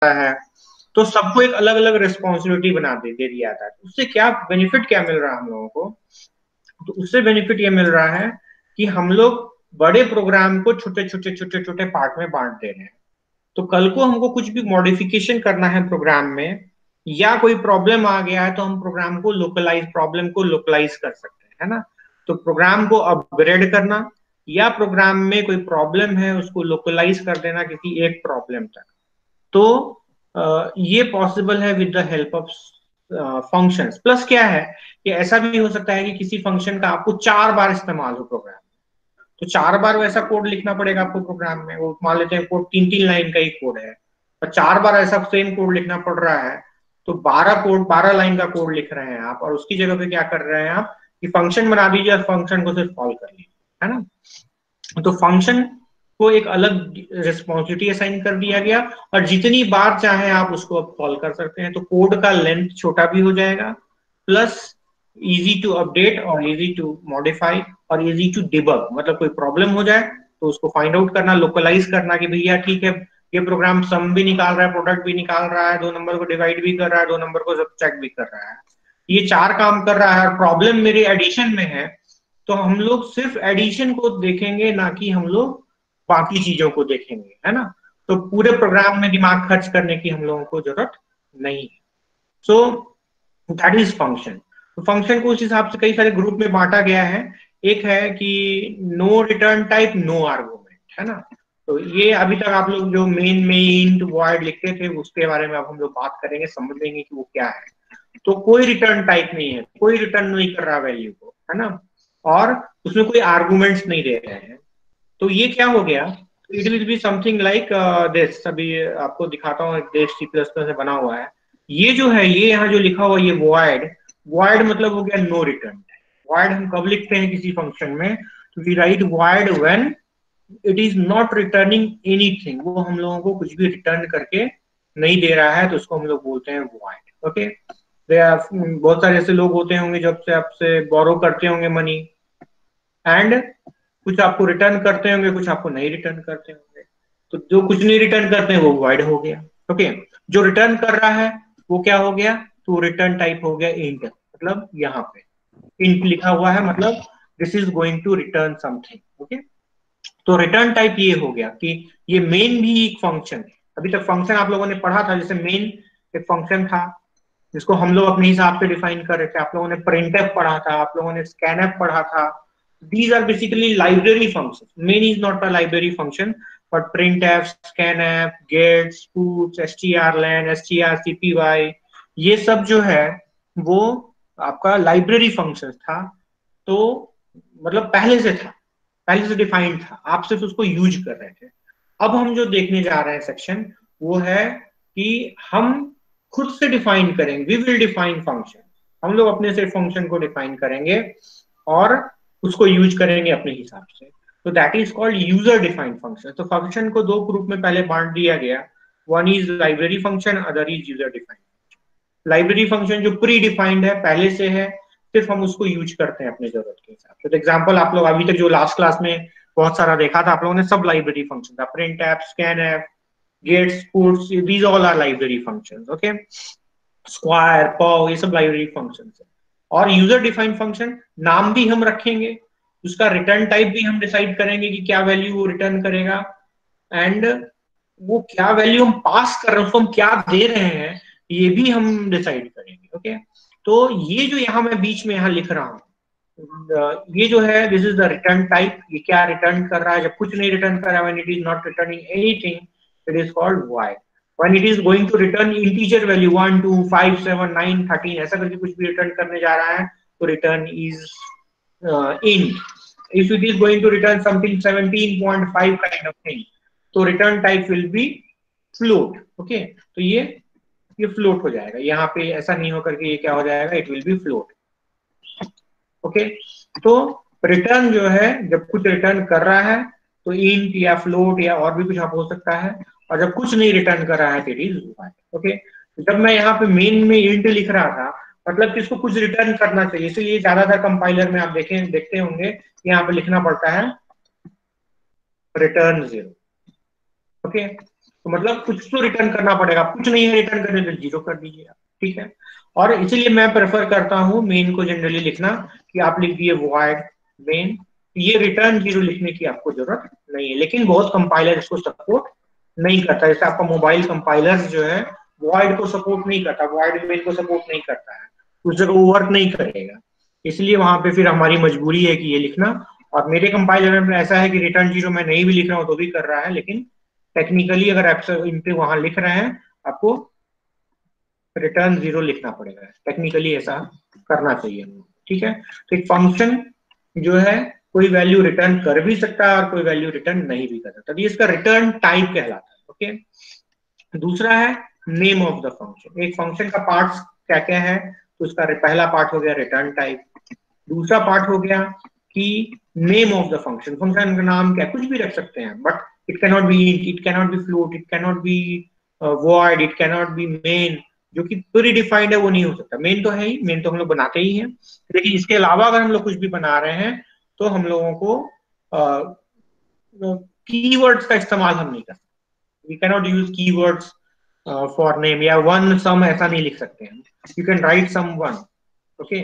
है, तो सबको एक अलग अलग रिस्पॉन्सिबिलिटी दे दिया था। उससे क्या बेनिफिट क्या मिल रहा है हम लोगों को? तो उससे बेनिफिट ये मिल रहा है कि हम लोग बड़े प्रोग्राम को छोटे छोटे छोटे छोटे पार्ट में बांट दे रहे हैं। तो कल को हमको कुछ भी मॉडिफिकेशन करना है प्रोग्राम में, या कोई प्रॉब्लम आ गया है, तो हम प्रोग्राम को प्रॉब्लम को लोकलाइज कर सकते हैं, है ना। तो प्रोग्राम को अपग्रेड करना या प्रोग्राम में कोई प्रॉब्लम है उसको लोकलाइज कर देना किसी एक प्रॉब्लम तक, तो ये पॉसिबल है with the help of functions. Plus क्या है कि ऐसा भी हो सकता है कि किसी फंक्शन का आपको 4 बार इस्तेमाल हो प्रोग्राम, तो 4 बार वैसा कोड लिखना पड़ेगा आपको प्रोग्राम में। वो मान लेते हैं कोड 3-3 लाइन का ही कोड है, और 4 बार ऐसा सेम कोड लिखना पड़ रहा है, तो 12 लाइन का कोड लिख रहे हैं आप, और उसकी जगह पे क्या कर रहे हैं आप कि फंक्शन बना दीजिए और फंक्शन को सिर्फ कॉल कर लीजिए, है ना। तो फंक्शन को एक अलग रिस्पॉन्सिबिलिटी असाइन कर दिया गया, और जितनी बार चाहे आप उसको अब कॉल कर सकते हैं, तो कोड का लेंथ छोटा भी हो जाएगा, प्लस इजी टू अपडेट और इजी टू मॉडिफाई और इजी टू डिबग। मतलब कोई प्रॉब्लम हो जाए तो उसको फाइंड आउट करना, लोकलाइज करना कि भैया ठीक है, ये प्रोग्राम सम भी निकाल रहा है, प्रोडक्ट भी निकाल रहा है, 2 नंबर को डिवाइड भी कर रहा है, 2 नंबर को सब चेक भी कर रहा है, ये 4 काम कर रहा है, और प्रॉब्लम मेरे एडिशन में है, तो हम लोग सिर्फ एडिशन को देखेंगे, ना कि हम लोग बाकी चीजों को देखेंगे, है ना। तो पूरे प्रोग्राम में दिमाग खर्च करने की हम लोगों को जरूरत नहीं है। So that is function. तो फंक्शन को उस हिसाब से कई सारे ग्रुप में बांटा गया है। एक है कि no return type, no argument, है ना। तो ये अभी तक आप लोग जो मेन में इंट वॉइड लिखते थे उसके बारे में अब हम लोग बात करेंगे, समझ लेंगे कि वो क्या है। तो कोई रिटर्न टाइप नहीं है, कोई रिटर्न नहीं कर रहा वैल्यू को, है ना, और उसमें कोई आर्गुमेंट्स नहीं दे रहे हैं। तो ये क्या हो गया, it will be something like this. अभी आपको दिखाता हूँ, एक देश C++ से बना हुआ है। ये जो है, ये यहाँ जो लिखा हुआ, ये वॉइड, वॉइड मतलब हो गया नो रिटर्न। वॉइड हम कब लिखते हैं किसी फंक्शन में? तो we write void when it is not returning anything, वो हम लोगों को कुछ भी रिटर्न करके नहीं दे रहा है, तो उसको हम लोग बोलते हैं वॉइड। ओके। बहुत सारे ऐसे लोग होते होंगे जब से आपसे बोरो करते होंगे मनी, एंड कुछ आपको रिटर्न करते होंगे, कुछ आपको नहीं रिटर्न करते होंगे। तो जो कुछ नहीं रिटर्न करते हैं वो वॉइड हो गया। ओके। जो रिटर्न कर रहा है वो क्या हो गया? तो रिटर्न टाइप हो गया इंट, मतलब यहाँ पे इंट लिखा हुआ है, मतलब this is going to return something. Okay. तो रिटर्न टाइप ये हो गया कि ये मेन भी एक फंक्शन है। अभी तक फंक्शन आप लोगों ने पढ़ा था, जैसे मेन एक फंक्शन था जिसको हम लोग अपने हिसाब से डिफाइन कर रहे थे। आप लोगों ने प्रिंटफ पढ़ा था, आप लोगों ने स्कैनफ पढ़ा था। These are basically library functions. Main is not a library function, but printf, scanf, get, puts, strlen, strcpy, ये सब जो है वो आपका लाइब्रेरी फंक्शन था। तो मतलब पहले से डिफाइंड था, आप सिर्फ उसको यूज कर रहे थे। अब हम जो देखने जा रहे हैं सेक्शन, वो है कि हम खुद से डिफाइन करेंगे, वी विल डिफाइन फंक्शन। हम लोग अपने से फंक्शन को डिफाइन करेंगे और उसको यूज करेंगे अपने हिसाब से। तो that is called user defined function. तो फंक्शन को 2 ग्रुप में पहले बांट दिया गया, one is library function, other is user defined. Library function जो प्री डिफाइंड है, पहले से है, सिर्फ हम उसको यूज करते हैं अपनी जरूरत के हिसाब से। तो एग्जाम्पल आप लोग अभी तक जो लास्ट क्लास में बहुत सारा देखा था, आप लोगों ने सब लाइब्रेरी फंक्शन था, printf, scanf, gets, puts, these all are library functions. Okay. Square, pow, ये सब लाइब्रेरी फंक्शंस है। और यूजर डिफाइंड फंक्शन, नाम भी हम रखेंगे, उसका रिटर्न टाइप भी हम डिसाइड करेंगे कि क्या वैल्यू वो रिटर्न करेगा, एंड वो क्या वैल्यू हम पास कर रहे हैं, उसको हम क्या दे रहे हैं, ये भी हम डिसाइड करेंगे। ओके। तो ये जो यहाँ मैं बीच में यहाँ लिख रहा हूँ, ये जो है this is the return type. ये क्या रिटर्न कर रहा है? जब कुछ नहीं रिटर्न कर रहा है, when it is not returning anything, it is called void. When it is going to return integer value 1 2 5 7 9 13 ऐसा करके कुछ भी रिटर्न करने जा रहा है, तो return is int। if it is going to return something 17.5 kind of thing, तो return type will be float. Okay. तो ये फ्लोट हो जाएगा, यहाँ पे ऐसा नहीं होकर के ये क्या हो जाएगा, it will be float. Okay. तो रिटर्न जो है, जब कुछ रिटर्न कर रहा है तो इंट या फ्लोट या और भी कुछ आप हो सकता है, और जब कुछ नहीं रिटर्न कर रहा है तो इट इज वॉइड। ओके। जब मैं यहाँ पे मेन में इंट लिख रहा था, मतलब कि इसको कुछ रिटर्न करना चाहिए, इसलिए ज्यादातर कंपाइलर में आप देखते होंगे कि यहाँ पे लिखना पड़ता है रिटर्न 0। ओके। तो मतलब कुछ तो रिटर्न करना पड़ेगा, कुछ नहीं है रिटर्न करने तो जीरो कर दीजिए आप, ठीक है। और इसलिए मैं प्रेफर करता हूँ मेन को जनरली लिखना, कि आप लिख दिए वॉइड मेन, ये रिटर्न जीरो लिखने की आपको जरूरत नहीं है। लेकिन बहुत कंपाइलर इसको सपोर्ट नहीं करता, जैसे आपका मोबाइल कंपाइलर जो है वॉइड को सपोर्ट नहीं करता, वॉइड मेन को सपोर्ट नहीं करता है, उस जगह वो वर्क नहीं करेगा। इसलिए वहां पे फिर हमारी मजबूरी है कि ये लिखना। और मेरे कंपाइलर में ऐसा है कि रिटर्न जीरो मैं नहीं भी लिख रहा हूँ तो भी कर रहा है, लेकिन टेक्निकली अगर आप इनपे वहां लिख रहे हैं, आपको रिटर्न जीरो लिखना पड़ेगा, टेक्निकली ऐसा करना चाहिए, ठीक है। तो एक फंक्शन जो है कोई वैल्यू रिटर्न कर भी सकता है और कोई वैल्यू रिटर्न नहीं भी कर सकता, तो ये इसका रिटर्न टाइप कहलाता है, ओके। दूसरा है नेम ऑफ द फंक्शन, एक फंक्शन का पार्ट्स क्या क्या है, तो उसका पहला पार्ट हो गया रिटर्न टाइप, दूसरा पार्ट हो गया कि name of the function, function का नाम क्या, कुछ भी रख सकते हैं, but it cannot be int, it cannot be float, it cannot be void, it cannot be main, जो कि प्री डिफाइंड है वो नहीं हो सकता। मेन तो है ही, मेन तो हम लोग बनाते ही हैं, लेकिन इसके अलावा अगर हम लोग कुछ भी बना रहे हैं तो हम लोगों को कीवर्ड्स का इस्तेमाल हम नहीं कर सकते, we cannot use keywords for name, या वन सम ऐसा नहीं लिख सकते हैं, you can write sum one, okay,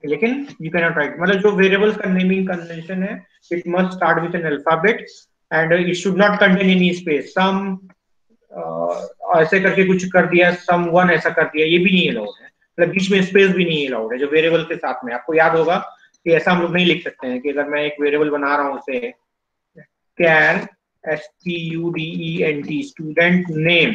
लेकिन यू कैन नॉट राइट, मतलब जो वेरिएबल्स का नेमिंग कन्वेंशन है, it must start with an alphabet and it should not contain any space, sum ऐसे करके कुछ कर दिया, सम वन ऐसा कर दिया, ये भी नहीं अलाउड है, मतलब बीच में स्पेस भी नहीं अलाउड है जो वेरिएबल के साथ में। आपको याद होगा कि ऐसा हम लोग नहीं लिख सकते हैं कि अगर मैं एक वेरिएबल बना रहा हूँ उसे कैर STUDENT student name,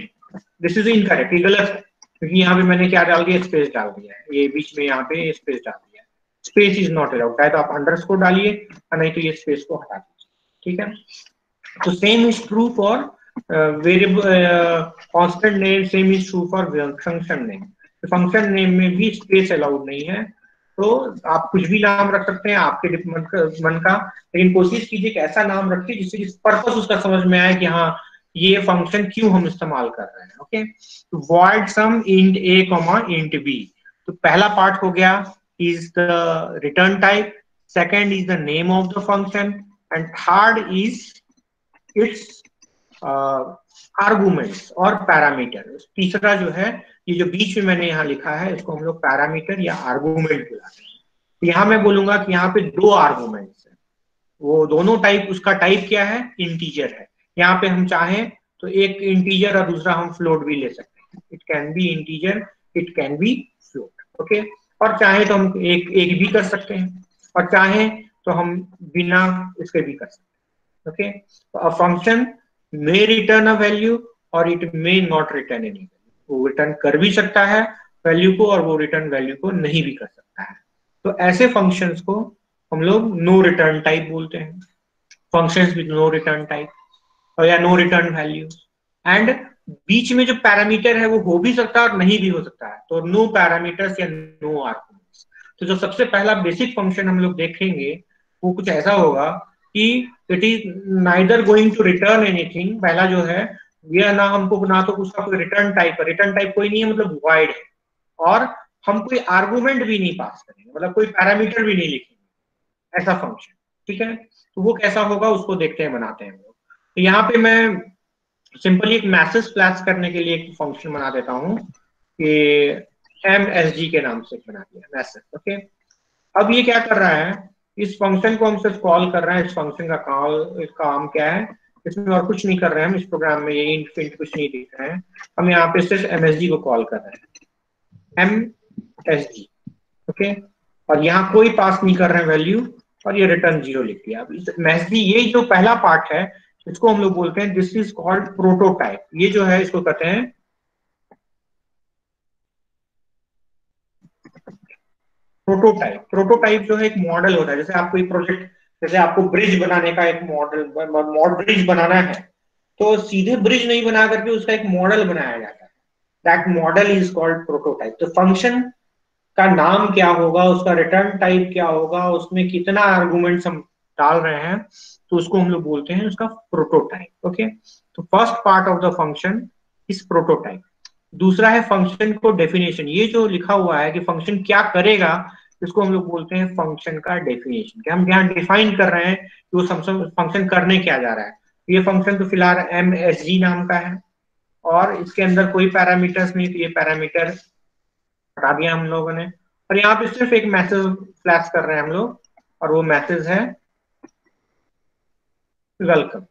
this is incorrect, ये गलत है, क्योंकि यहाँ पे मैंने क्या डाल दिया, स्पेस डाल दिया है, ये बीच में यहाँ पे स्पेस डाल दिया है, स्पेस इज नॉट अलाउड, चाहे तो आप अंडरस्कोर डालिए और नहीं तो ये स्पेस को हटा दीजिए, ठीक है। तो same is true for variable constant name, same is true for function name, function name में भी स्पेस अलाउड नहीं है, तो आप कुछ भी नाम रख सकते हैं आपके मन का, लेकिन कोशिश कीजिए कि ऐसा नाम रखिए जिससे कि पर्पस उसका समझ में आए कि हाँ ये फंक्शन क्यों हम इस्तेमाल कर रहे हैं, ओके। तो वॉइड सम इंट ए कॉमा इंट बी, तो पहला पार्ट हो गया is the return type, second is the name of the function, and third is it's arguments और पैरामीटर। तीसरा जो है ये जो बीच में मैंने यहाँ लिखा है इसको हम लोग पैरामीटर या आर्गुमेंट बुलाते हैं। तो यहाँ मैं बोलूंगा कि यहाँ पे दो आर्गुमेंट्स है, वो दोनों टाइप, उसका टाइप क्या है, इंटीजर है। यहाँ पे हम चाहें तो एक इंटीजर और दूसरा हम फ्लोट भी ले सकते हैं, it can be integer, it can be float, okay. और चाहे तो हम एक एक भी कर सकते हैं, और चाहे तो हम बिना इसके भी कर सकते हैं, ओके। तो a function may return a value और it may not return any value, वो रिटर्न कर भी सकता है वैल्यू को और वो रिटर्न वैल्यू को नहीं भी कर सकता है। तो ऐसे फंक्शंस को हम लोग नो रिटर्न टाइप बोलते हैं, functions with no return type या नो रिटर्न वैल्यू। एंड बीच में जो पैरामीटर है वो हो भी सकता है और नहीं भी हो सकता है, तो नो पैरामीटर्स या नो आर्गुमेंट्स। तो जो सबसे पहला बेसिक फंक्शन हम लोग देखेंगे वो कुछ ऐसा होगा कि it is neither going to return anything, पहला जो है यह ना हमको ना तो उसका कोई रिटर्न टाइप है, रिटर्न टाइप कोई नहीं है मतलब वॉइड है, और हम कोई आर्गुमेंट भी नहीं पास करेंगे, मतलब कोई पैरामीटर भी नहीं लिखेंगे, ऐसा फंक्शन, ठीक है। तो वो कैसा होगा उसको देखते हैं, बनाते हैं हम लोग। तो यहाँ पे मैं सिंपली एक मैसेज फ्लैश करने के लिए एक फंक्शन बना देता हूँ कि MSG के नाम से बना दिया मैसेज, ओके। अब ये क्या कर रहा है, इस फंक्शन को हम सिर्फ कॉल कर रहे हैं, इस फंक्शन का काम क्या है, इसमें और कुछ नहीं कर रहे हैं हम इस प्रोग्राम में, ये इंट फिंट कुछ नहीं दिख रहे हैं, हम यहाँ पे सिर्फ MSG को कॉल कर रहे हैं, MSG, ओके। और यहाँ कोई पास नहीं कर रहे हैं वैल्यू, और ये रिटर्न जीरो लिख दिया। अब MSG ये जो पहला पार्ट है इसको हम लोग बोलते हैं, दिस इज कॉल्ड प्रोटोटाइप, ये जो है इसको कहते हैं प्रोटोटाइप। प्रोटोटाइप जो है एक मॉडल होता है, जैसे आप कोई प्रोजेक्ट, जैसे आपको ब्रिज बनाने का एक ब्रिज बनाना है, तो सीधे ब्रिज नहीं बना करके उसका एक मॉडल बनाया जाता है, that model is called prototype. तो फंक्शन का नाम क्या होगा, उसका रिटर्न टाइप क्या होगा, उसमें कितना आर्गुमेंट्स हम डाल रहे हैं, तो उसको हम लोग बोलते हैं उसका प्रोटोटाइप, ओके। तो first part of the function is prototype. दूसरा है फंक्शन को डेफिनेशन, ये जो लिखा हुआ है कि फंक्शन क्या करेगा, इसको हम लोग बोलते हैं फंक्शन का डेफिनेशन, कि हम यहाँ डिफाइन कर रहे हैं कि वो फंक्शन करने क्या जा रहा है। ये फंक्शन तो फिलहाल MSG नाम का है, और इसके अंदर कोई पैरामीटर्स नहीं, तो ये पैरामीटर हटा दिया हम लोगों ने। और यहाँ पे सिर्फ एक मैसेज फ्लैश कर रहे हैं हम लोग, और वो मैसेज है वेलकम।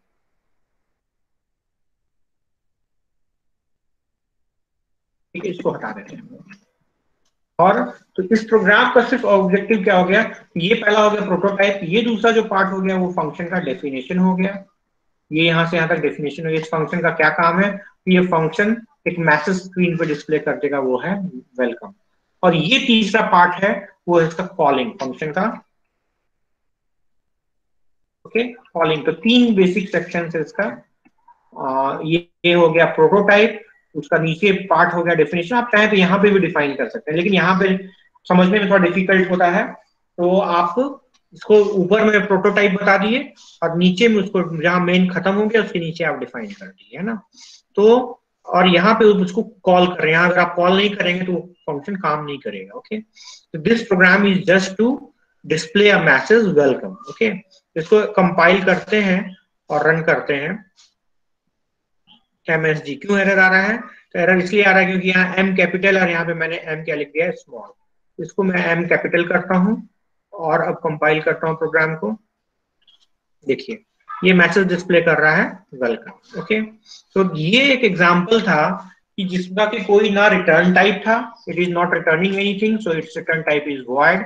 ठीक है, इसको हटा देते हैं। और तो इस प्रोग्राम का सिर्फ ऑब्जेक्टिव क्या हो गया, ये पहला हो गया प्रोटोटाइप, ये दूसरा जो पार्ट हो गया वो फंक्शन का डेफिनेशन हो गया। ये यहां से यहां तक डेफिनेशन हो गया। इस फंक्शन का क्या काम है, ये फंक्शन एक मैसेज स्क्रीन पर डिस्प्ले कर देगा, वो है वेलकम। और ये तीसरा पार्ट है, वो है इसका कॉलिंग फंक्शन का। Okay, calling. तो तीन बेसिक सेक्शन है इसका। ये हो गया प्रोटोटाइप, उसका नीचे पार्ट हो गया डेफिनेशन। आप चाहें तो यहाँ पे भी डिफाइन कर सकते हैं, लेकिन यहाँ पे समझने में थोड़ा डिफिकल्ट होता है, तो आप इसको ऊपर में प्रोटोटाइप बता दिए और नीचे में उसको जहां मेन खत्म हो गया उसके नीचे आप डिफाइन कर दिए, है ना। तो और यहाँ पे उसको कॉल कर रहे हैं, अगर आप कॉल नहीं करेंगे तो फंक्शन काम नहीं करेगा। ओके, तो this program is just to display a message welcome. Okay, इसको कंपाइल करते हैं और रन करते हैं। MSG क्यों एरर आ रहा है, तो एरर इसलिए आ रहा है क्योंकि यहाँ M कैपिटल और यहाँ पे मैंने M क्या लिख दिया है, स्मॉल। इसको मैं M कैपिटल करता हूँ और अब कंपाइल करता हूँ प्रोग्राम को। देखिए ये मैसेज डिस्प्ले कर रहा है वेलकम। ओके, तो ये एक एग्जांपल था कि जिसका कि कोई ना रिटर्न टाइप था, it is not returning anything, so it's return type is void.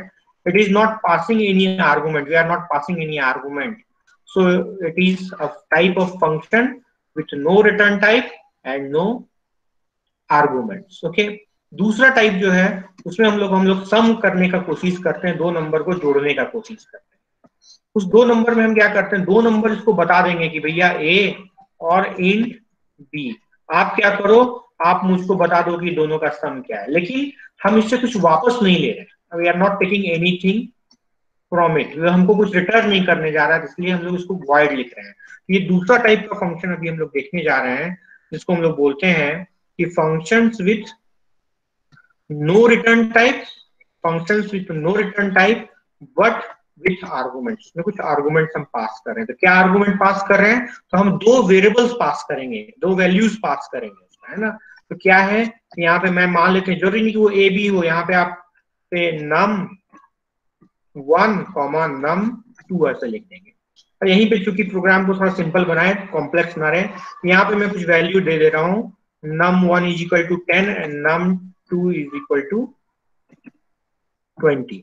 It is not passing any argument, we are not passing any argument, so it is a type of function with no return type and no arguments. Okay, दूसरा type जो है उसमें हम लोग सम करने का कोशिश करते हैं, दो नंबर को जोड़ने का कोशिश करते हैं। उस दो नंबर में हम क्या करते हैं, दो नंबर इसको बता देंगे कि भैया ए और इंट बी, आप क्या करो, आप मुझको बता दो कि दोनों का सम क्या है, लेकिन हम इससे कुछ वापस नहीं ले रहे, we are not taking anything from it, हमको कुछ रिटर्न नहीं करने जा रहा है, इसलिए हम लोग इसको वॉइड लिख रहे हैं। ये दूसरा टाइप का फंक्शन अभी हम लोग देखने जा रहे हैं, जिसको हम लोग बोलते हैं कि functions with no return type, functions with no return type but with arguments, में कुछ आर्गुमेंट्स हम पास कर रहे हैं। तो क्या आर्गुमेंट पास कर रहे हैं, तो हम दो वेरिएबल्स पास करेंगे, दो वैल्यूज पास करेंगे उसका, है ना। तो क्या है, यहाँ पे मैं मान लेते हैं, जरूरी नहीं कि वो ए बी हो, यहाँ पे आप पे num 1 कॉमा num 2 ऐसे लिख देंगे। और यहीं पे चूंकि प्रोग्राम को थोड़ा सिंपल बनाए, कॉम्प्लेक्स ना रहे, यहाँ पे मैं कुछ वैल्यू दे दे रहा हूँ, num 1 is equal to 10 and num 2 is equal to 20।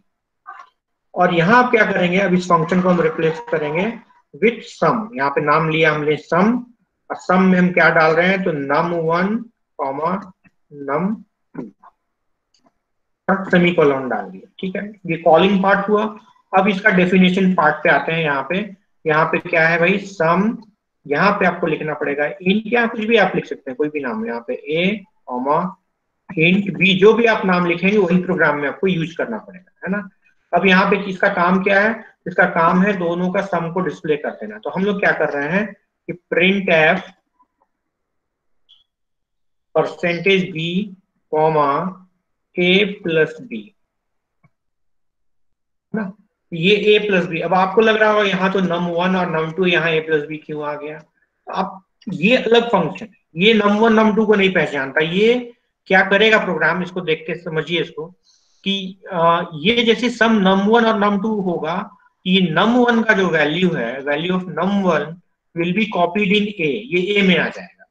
और यहाँ आप क्या करेंगे, अब इस फंक्शन को हम रिप्लेस करेंगे विथ सम, यहाँ पे नाम लिया हमने सम, और सम में हम क्या डाल रहे हैं, तो num1 कॉमा num2 सेमीकोलन डाल दिया। ठीक है, ये कॉलिंग पार्ट हुआ। अब इसका डेफिनेशन पार्ट पे आते हैं। यहाँ पे क्या है भाई, सम, यहाँ पे आपको लिखना पड़ेगा इंट, या कुछ भी आप लिख सकते हैं, कोई भी नाम, यहाँ पे ए कॉमा इंट बी, जो भी आप नाम लिखेंगे वही प्रोग्राम में आपको यूज करना पड़ेगा, है ना। अब यहाँ पे इसका काम क्या है, इसका काम है दोनों का सम को डिस्प्ले कर देना। तो हम लोग क्या कर रहे हैं कि printf percentage B comma A plus B, ना, ये ए प्लस बी। अब आपको लग रहा होगा यहाँ तो num1 और num2, यहाँ ए प्लस बी क्यों आ गया। अब ये अलग फंक्शन है, ये num1 num2 को नहीं पहचानता। ये क्या करेगा प्रोग्राम, इसको देख के समझिए इसको, कि ये जैसे सम num1 और num2 होगा, ये num1 का जो वैल्यू है, value of num1 will be copied in A, ये ए में आ जाएगा,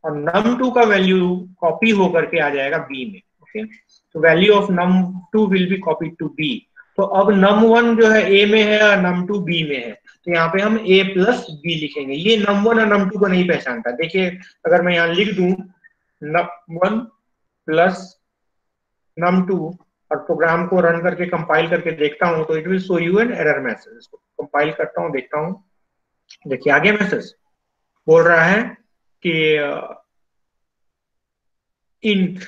और num2 का वैल्यू कॉपी होकर के आ जाएगा बी में। ओके, तो value of num2 will be copied to b. तो अब num1 जो है ए में है और num2 बी में है, तो यहाँ पे हम a प्लस बी लिखेंगे। ये num1 और num2 को नहीं पहचानता। देखिए अगर मैं यहाँ लिख दूं num1 प्लस num2 और प्रोग्राम को रन करके कंपाइल करके देखता हूं, तो it will show you an error message. इसको कंपाइल करता हूं, देखता हूं, देखिए आ गया मैसेज, बोल रहा है कि इंट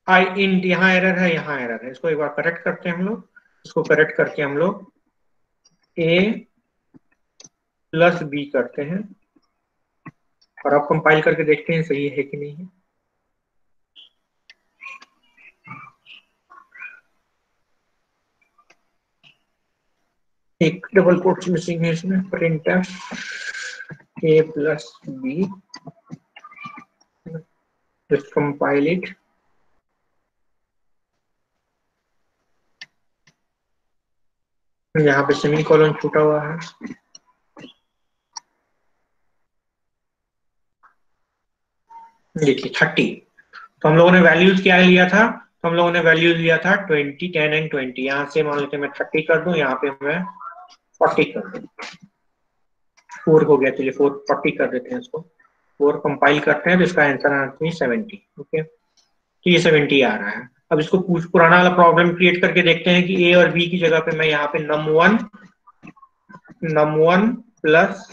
आई इंट, यहाँ एरर है, यहाँ एरर है। इसको एक बार करेक्ट करते हैं हम लोग, इसको करेक्ट करके हम लोग a प्लस बी करते हैं, और अब कंपाइल करके देखते हैं सही है कि नहीं है। एक डबल कोट्स मिसिंग है इसमें, print a plus b, just compile it. यहाँ पे सेमीकोलन छूटा हुआ है। देखिए 30, तो हम लोगों ने वैल्यूज क्या लिया था, तो हम लोगों ने वैल्यूज लिया था 20, 10 एंड 20। यहाँ से मान लेते मैं 30 कर दूं, यहाँ पे मैं 40 कर दूं। 4 हो गया, चलिए 40 कर देते हैं इसको। 4 कंपाइल करते हैं तो इसका आंसर आना है 70। ओके, तो ये 70 आ रहा है। अब इसको पुराना वाला प्रॉब्लम क्रिएट करके देखते हैं कि ए और बी की जगह पे मैं यहाँ पे num1 प्लस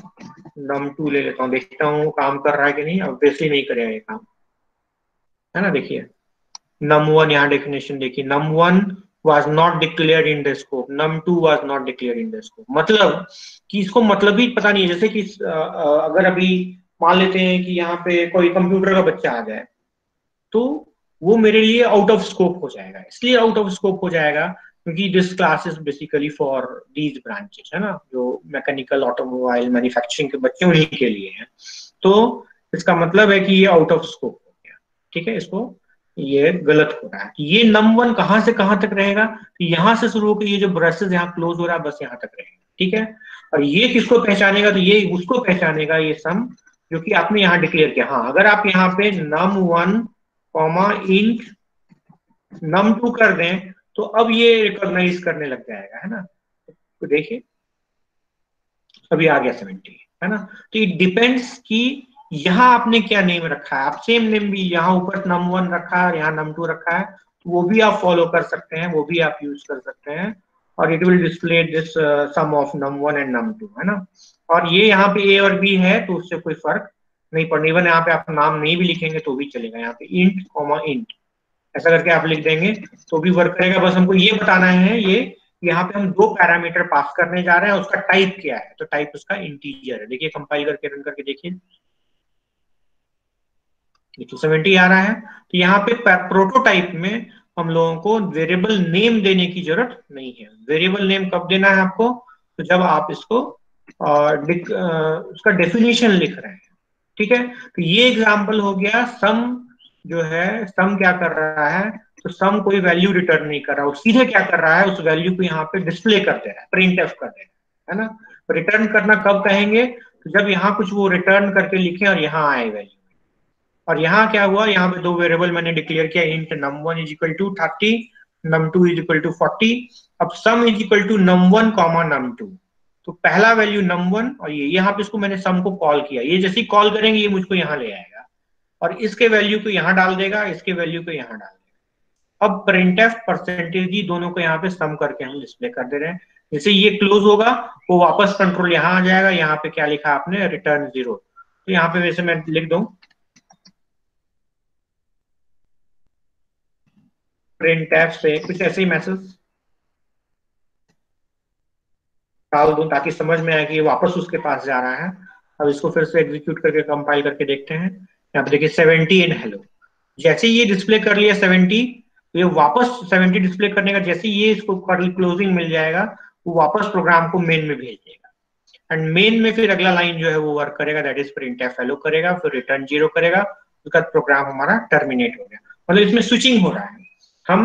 num2 ले लेता हूँ, देखता हूँ काम कर रहा है कि नहीं। ऑब्वियसली नहीं करेगा ये काम, है ना। देखिए num1, यहाँ डेफिनेशन देखिए, num1 was not declared in the scope, num2 was not declared in the scope। मतलब कि इसको मतलब ही पता नहीं है। जैसे कि अगर अभी मान लेते हैं कि यहाँ पे कोई कंप्यूटर का बच्चा आ जाए, तो वो मेरे लिए आउट ऑफ स्कोप हो जाएगा। इसलिए आउट ऑफ स्कोप हो जाएगा क्योंकि this class is basically for these branches, है ना, जो मैकेनिकल, ऑटोमोबाइल, मैन्युफैक्चरिंग के बच्चे उन्हीं के लिए हैं। तो इसका मतलब है कि ये आउट ऑफ स्कोप हो गया। ठीक है, इसको ये गलत हो रहा है। ये num1 कहां से कहां तक रहेगा, तो यहां से शुरू होकर ये जो ब्रशेज यहाँ क्लोज हो रहा है बस यहाँ तक रहेगा। ठीक है, और ये किसको पहचानेगा, तो ये उसको पहचानेगा, ये सम जो कि आपने यहाँ डिक्लेयर किया। हाँ, अगर आप यहाँ पे num1 कॉमा इंट num2 कर दें तो अब ये रिकॉग्नाइज करने लग जाएगा, है ना। तो देखिए अभी आ गया 70, है ना। तो इट डिपेंड्स कि यहाँ आपने क्या नेम रखा है। आप सेम नेम भी यहाँ ऊपर num1 रखा है और यहाँ num2 रखा है, तो वो भी आप फॉलो कर सकते हैं, वो भी आप यूज कर सकते हैं। और it will display this sum of num1 and num2, है ना। और ये यहाँ पे ए और बी है तो उससे कोई फर्क नहीं पड़ने। इवन यहाँ पे आप नाम नहीं भी लिखेंगे तो भी चलेगा। यहाँ पे इंट कॉमा इंट ऐसा करके आप लिख देंगे तो भी वर्क करेगा। बस हमको ये बताना है, ये यहाँ पे हम 2 पैरामीटर पास करने जा रहे हैं, उसका टाइप क्या है, तो टाइप उसका इंटीजर है। देखिए कंपाइल करके रन करके देखिए, 70 आ रहा है। तो यहाँ पे प्रोटोटाइप में हम लोगों को वेरिएबल नेम देने की जरूरत नहीं है। वेरिएबल नेम कब देना है आपको, तो जब आप इसको उसका डेफिनेशन लिख रहे हैं। ठीक है, तो ये एग्जांपल हो गया। सम जो है, सम क्या कर रहा है, तो सम कोई वैल्यू रिटर्न नहीं कर रहा, वो सीधे क्या कर रहा है, उस वैल्यू को यहाँ पे डिस्प्ले कर दे रहा है, प्रिंट एफ कर दे रहा है ना। रिटर्न करना कब कहेंगे, तो जब यहाँ कुछ वो रिटर्न करके लिखे और यहाँ आए वैल्यू। और यहाँ क्या हुआ, यहाँ पे 2 वेरिएबल मैंने डिक्लेयर किया, int num1 is equal to 30, num2 is equal to 40। अब sum is equal to num1 comma num2। तो पहला वैल्यू num1 और ये यहाँ पे इसको मैंने सम को कॉल किया। ये जैसे ही कॉल करेंगे ये मुझको यहाँ ले आएगा और इसके वैल्यू को यहाँ डाल देगा, इसके वैल्यू को यहाँ डाल देगा। अब printf परसेंटेज डी दोनों को यहाँ पे सम करके हम डिस्प्ले कर दे रहे हैं। जैसे ये क्लोज होगा वो वापस कंट्रोल यहाँ आ जाएगा। यहाँ पे क्या लिखा आपने, रिटर्न 0। तो यहाँ पे वैसे मैं लिख दूं printf से कुछ ऐसे ही मैसेज डाल दूं ताकि समझ में आए कि ये वापस उसके पास जा रहा है। अब इसको फिर से एग्जीक्यूट करके कंपाइल करके देखते हैं। यहाँ पे देखिए 70 इन हेलो। जैसे ये डिस्प्ले कर लिया 70, तो ये वापस 70 डिस्प्ले करने का जैसे ये इसको क्लोजिंग मिल जाएगा, वो वापस प्रोग्राम को मेन में भेज देगा। एंड मेन में फिर अगला लाइन जो है वो वर्क करेगा, दैट इज printf हेलो करेगा, फिर रिटर्न 0 करेगा। उसके बाद प्रोग्राम हमारा टर्मिनेट हो गया। मतलब इसमें स्विचिंग हो रहा है, हम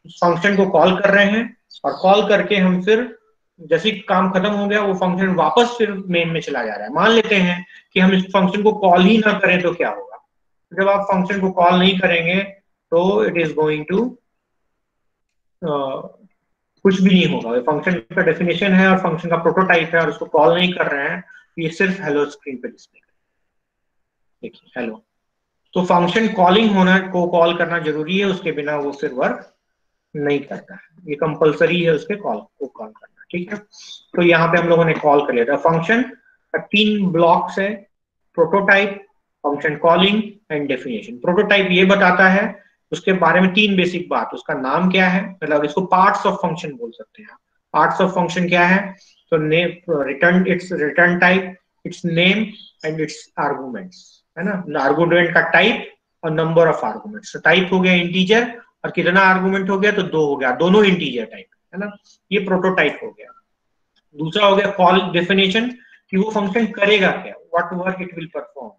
फंक्शन को कॉल कर रहे हैं और कॉल करके हम फिर जैसे काम खत्म हो गया वो फंक्शन वापस फिर मेन में चला जा रहा है। मान लेते हैं कि हम इस फंक्शन को कॉल ही ना करें तो क्या होगा। जब आप फंक्शन को कॉल नहीं करेंगे तो इट इज गोइंग टू कुछ भी नहीं होगा। ये फंक्शन का डेफिनेशन है और फंक्शन का प्रोटोटाइप है और उसको कॉल नहीं कर रहे हैं, ये सिर्फ हेलो स्क्रीन पे डिस्प्ले करेगा। देखिए हेलो। तो फंक्शन कॉलिंग होना को कॉल करना जरूरी है, उसके बिना वो फिर वर्क नहीं करता है। ये कंपलसरी है उसके कॉल को कॉल करना। ठीक है, तो यहाँ पे हम लोगों ने कॉल कर लिया था। फंक्शन का 3 ब्लॉक्स है, prototype, function calling and definition. Prototype ये बताता है उसके बारे में 3 बेसिक बात, उसका नाम क्या है, मतलब इसको पार्ट्स ऑफ फंक्शन बोल सकते हैं। पार्ट्स ऑफ फंक्शन क्या है, तो name, return, it's return type, it's name and it's arguments, है ना। आर्गुमेंट का टाइप और नंबर ऑफ आर्गुमेंट्स। टाइप हो गया इंटीजर और कितना आर्गुमेंट हो गया, तो 2 हो गया, दोनों इंटीजर टाइप, है ना। ये प्रोटोटाइप हो गया। दूसरा हो गया कॉल डेफिनेशन, कि वो फंक्शन करेगा क्या, what work it will perform.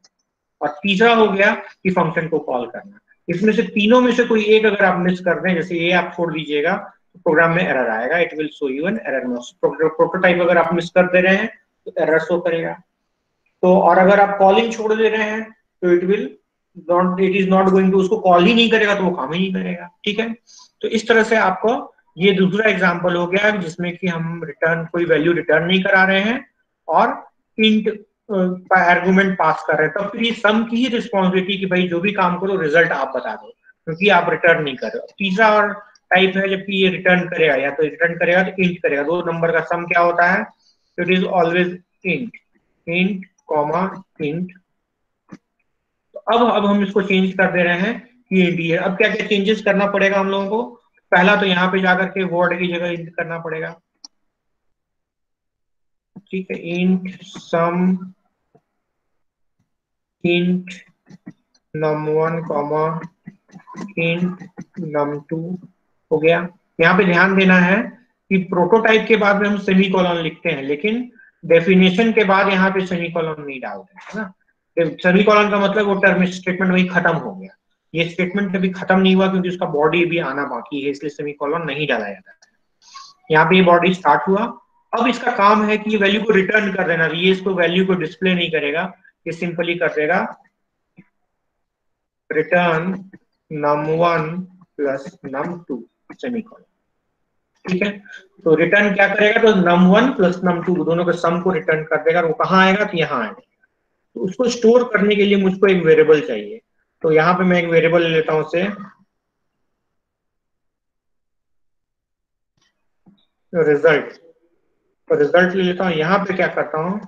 और तीसरा हो गया कि फंक्शन को कॉल करना। इसमें से तीनों में से कोई एक अगर आप मिस कर दें, जैसे ये आप छोड़ दीजिएगा, तो प्रोग्राम में एरर आएगा, it will show you an error message. Prototype अगर आप मिस कर दे रहे हैं तो एरर शो करेगा। तो और अगर आप कॉलिंग छोड़ दे रहे हैं तो it is not going to, उसको कॉल ही नहीं करेगा तो वो काम ही नहीं करेगा। ठीक है, तो इस तरह से आपको ये दूसरा एग्जांपल हो गया जिसमें कि हम रिटर्न कोई वैल्यू रिटर्न नहीं करा रहे हैं और इंट आर्गुमेंट पास कर रहे हैं। तब फिर ये सम की ही रिस्पॉन्सिबिलिटी कि भाई जो भी काम करो रिजल्ट आप बता दो, क्योंकि आप रिटर्न नहीं कर रहे हो। तीसरा और टाइप है जबकि ये रिटर्न करेगा, या तो रिटर्न करेगा तो इंट करेगा। दो नंबर का सम क्या होता है? It is always int, int comma int. तो अब हम इसको चेंज कर दे रहे हैं कि इंटीजर। अब क्या क्या चेंजेस करना पड़ेगा हम लोगों को? पहला तो यहाँ पे जाकर के वर्ड की जगह इंट करना पड़ेगा। ठीक है, int sum int num1 comma int num2 हो गया। यहाँ पे ध्यान देना है कि प्रोटोटाइप के बाद में हम सेमीकोलन लिखते हैं, लेकिन डेफिनेशन के बाद यहाँ पे सेमीकोलन नहीं डालते है ना। सेमीकोलन का मतलब वो टर्म स्टेटमेंट वही खत्म हो गया। ये स्टेटमेंट अभी खत्म नहीं हुआ क्योंकि उसका बॉडी भी आना बाकी है, इसलिए सेमीकोलन नहीं डाला जाता है। यहाँ पे ये बॉडी स्टार्ट हुआ। अब इसका काम है कि ये वैल्यू को रिटर्न कर देना। ये इसको वैल्यू को डिस्प्ले नहीं करेगा, ये सिंपली कर देगा return num1 plus num2 semicolon. ठीक है, तो रिटर्न क्या करेगा? तो num1 प्लस num2 दोनों के सम को रिटर्न कर देगा। वो कहाँ आएगा? तो यहाँ आएगा। तो उसको स्टोर करने के लिए मुझको एक वेरिएबल चाहिए। तो यहाँ पे मैं एक वेरिएबल ले लेता हूँ उसे रिजल्ट। तो रिजल्ट ले लेता हूँ। यहाँ पे क्या करता हूँ,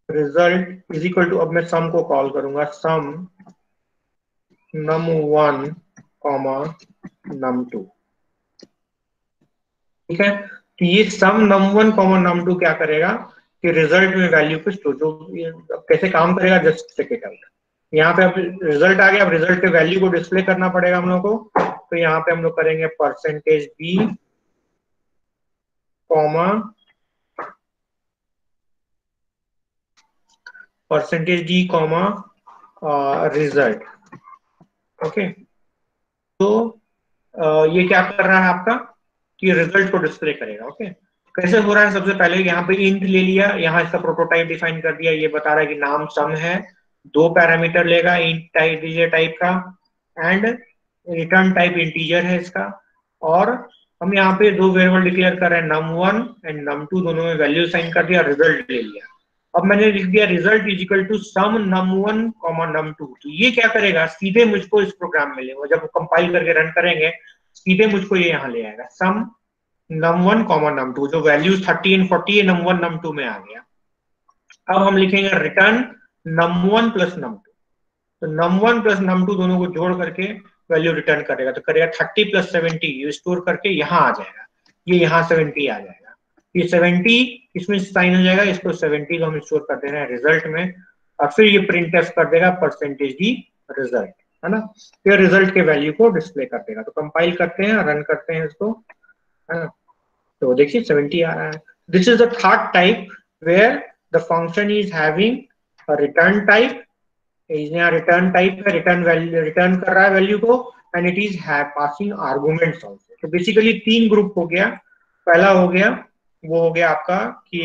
रिजल्ट इज इक्वल टू, अब मैं सम को कॉल करूंगा, सम num1 कॉमा num2। ठीक है, तो ये सम num1 कॉमा num2 क्या करेगा कि रिजल्ट में वैल्यू को स्टोर, जो कैसे काम करेगा जस्ट चेक इट आउट। यहाँ पे अब रिजल्ट आ गया। अब रिजल्ट के वैल्यू को डिस्प्ले करना पड़ेगा हम लोग को। तो यहाँ पे हम लोग करेंगे percentage B comma percentage d comma result. Okay, तो ये क्या कर रहा है आपका कि रिजल्ट को डिस्प्ले करेगा। ओके, कैसे हो रहा है? सबसे पहले यहाँ पे इंट ले लिया, यहाँ इसका प्रोटोटाइप डिफाइन कर दिया। ये बता रहा है कि नाम सम है, दो पैरामीटर लेगा, इंट टाइप दीजिए टाइप का, एंड रिटर्न टाइप इंटीजर है इसका। और हम यहाँ पे दो वेरिएबल डिक्लेयर कर रहे हैं, num1 एंड num2, दोनों में वैल्यू साइन कर दिया, रिजल्ट ले लिया। अब मैंने लिख दिया result is equal to sum num1 comma num2। तो ये क्या करेगा? सीधे मुझको इस प्रोग्राम में लेगा। जब कंपाइल करके रन करेंगे सीधे मुझको ये यहाँ ले आएगा, सम num1 कॉमा num2। जो वैल्यूज 30 एंड 40 है num1 num2 में आ गया। अब हम लिखेंगे रिटर्न num1 प्लस num2। तो num1 प्लस num2 दोनों को जोड़ करके वैल्यू रिटर्न करेगा। तो करेगा 30 प्लस 70, ये स्टोर करके यहाँ आ जाएगा, ये यहाँ 70 आ जाएगा। ये 70 इसमें साइन हो जाएगा, इसको 70 को हम स्टोर कर दे रहे हैं रिजल्ट में। और फिर ये प्रिंट टेस्ट कर देगा परसेंटेज डी रिजल्ट, है ना। फिर रिजल्ट के वैल्यू को डिस्प्ले कर देगा। तो कंपाइल करते हैं, रन करते हैं इसको, है ना। तो देखिए 70 आ रहा है। This is the third type where the function is having return type. यहाँ रिटर्न टाइप है, रिटर्न वैल्यू रिटर्न कर रहा है वैल्यू को, and it is passing arguments also. तो बेसिकली तीन ग्रुप हो गया। पहला हो गया वो हो गया आपका कि